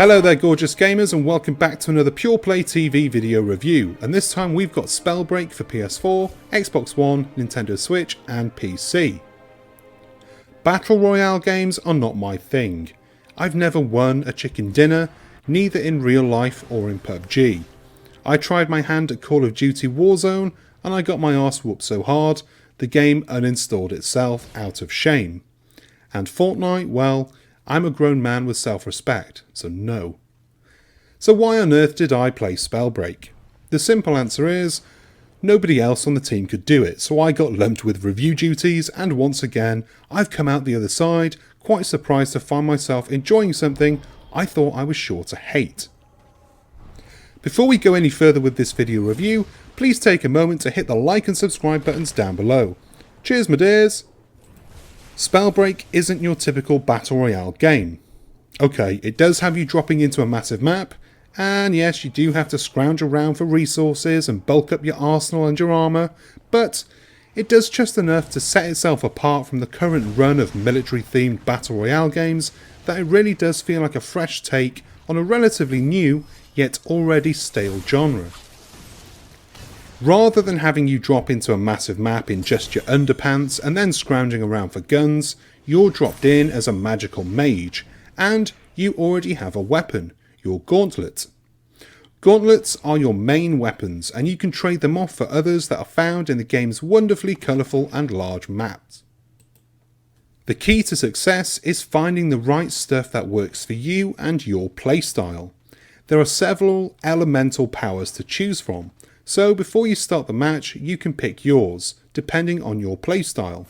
Hello there gorgeous gamers and welcome back to another Pure Play TV video review, and this time we've got Spellbreak for PS4, Xbox One, Nintendo Switch and PC. Battle Royale games are not my thing. I've never won a chicken dinner, neither in real life or in PUBG. I tried my hand at Call of Duty Warzone and I got my arse whooped so hard the game uninstalled itself out of shame. And Fortnite, well, I'm a grown man with self-respect, so no. So why on earth did I play Spellbreak? The simple answer is, nobody else on the team could do it, so I got lumped with review duties, and once again, I've come out the other side, quite surprised to find myself enjoying something I thought I was sure to hate. Before we go any further with this video review, please take a moment to hit the like and subscribe buttons down below. Cheers my dears! Spellbreak isn't your typical Battle Royale game. Okay, it does have you dropping into a massive map, and yes, you do have to scrounge around for resources and bulk up your arsenal and your armour, but it does just enough to set itself apart from the current run of military-themed Battle Royale games that it really does feel like a fresh take on a relatively new, yet already stale genre. Rather than having you drop into a massive map in just your underpants and then scrounging around for guns, you're dropped in as a magical mage, and you already have a weapon, your gauntlet. Gauntlets are your main weapons, and you can trade them off for others that are found in the game's wonderfully colourful and large maps. The key to success is finding the right stuff that works for you and your playstyle. There are several elemental powers to choose from, so before you start the match, you can pick yours, depending on your playstyle.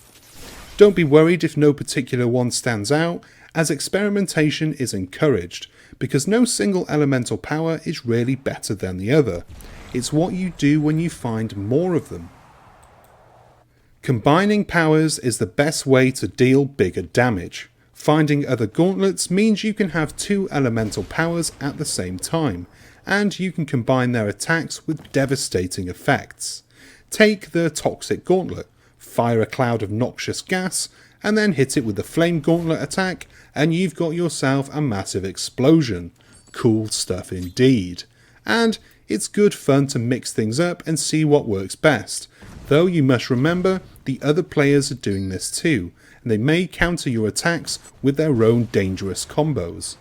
Don't be worried if no particular one stands out, as experimentation is encouraged, because no single elemental power is really better than the other. It's what you do when you find more of them. Combining powers is the best way to deal bigger damage. Finding other gauntlets means you can have two elemental powers at the same time, and you can combine their attacks with devastating effects. Take the Toxic Gauntlet, fire a cloud of noxious gas, and then hit it with the Flame Gauntlet attack, and you've got yourself a massive explosion. Cool stuff indeed. And it's good fun to mix things up and see what works best, though you must remember the other players are doing this too, and they may counter your attacks with their own dangerous combos.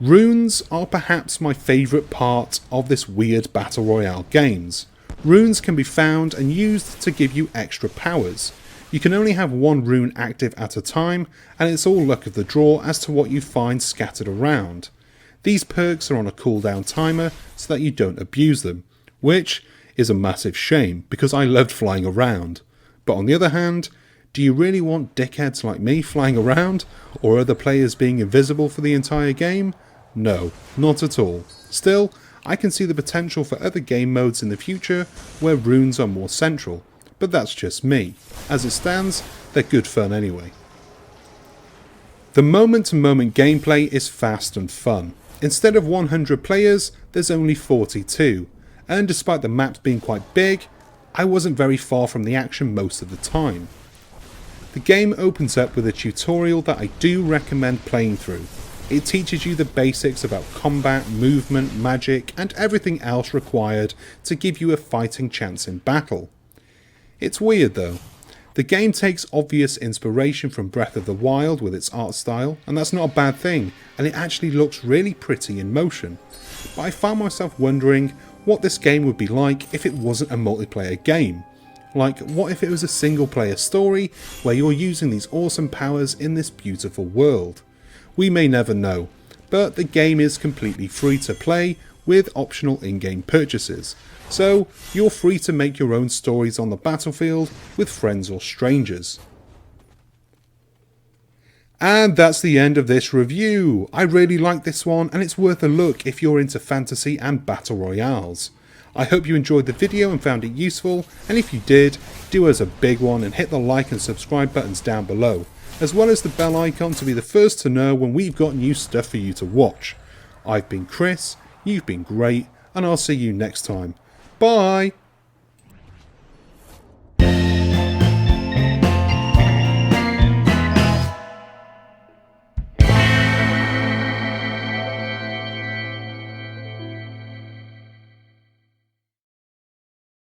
Runes are perhaps my favourite part of this weird Battle Royale games. Runes can be found and used to give you extra powers. You can only have one rune active at a time, and it's all luck of the draw as to what you find scattered around. These perks are on a cooldown timer so that you don't abuse them, which is a massive shame because I loved flying around. But on the other hand, do you really want dickheads like me flying around, or other players being invisible for the entire game? No, not at all. Still, I can see the potential for other game modes in the future where runes are more central, but that's just me. As it stands, they're good fun anyway. The moment-to-moment gameplay is fast and fun. Instead of 100 players, there's only 42, and despite the maps being quite big, I wasn't very far from the action most of the time. The game opens up with a tutorial that I do recommend playing through. It teaches you the basics about combat, movement, magic, and everything else required to give you a fighting chance in battle. It's weird though. The game takes obvious inspiration from Breath of the Wild with its art style, and that's not a bad thing, and it actually looks really pretty in motion. But I found myself wondering what this game would be like if it wasn't a multiplayer game. Like, what if it was a single player story where you're using these awesome powers in this beautiful world? We may never know, but the game is completely free to play with optional in-game purchases, so you're free to make your own stories on the battlefield with friends or strangers. And that's the end of this review. I really like this one and it's worth a look if you're into fantasy and battle royales. I hope you enjoyed the video and found it useful, and if you did, do us a big one and hit the like and subscribe buttons down below, as well as the bell icon to be the first to know when we've got new stuff for you to watch. I've been Chris, you've been great, and I'll see you next time. Bye!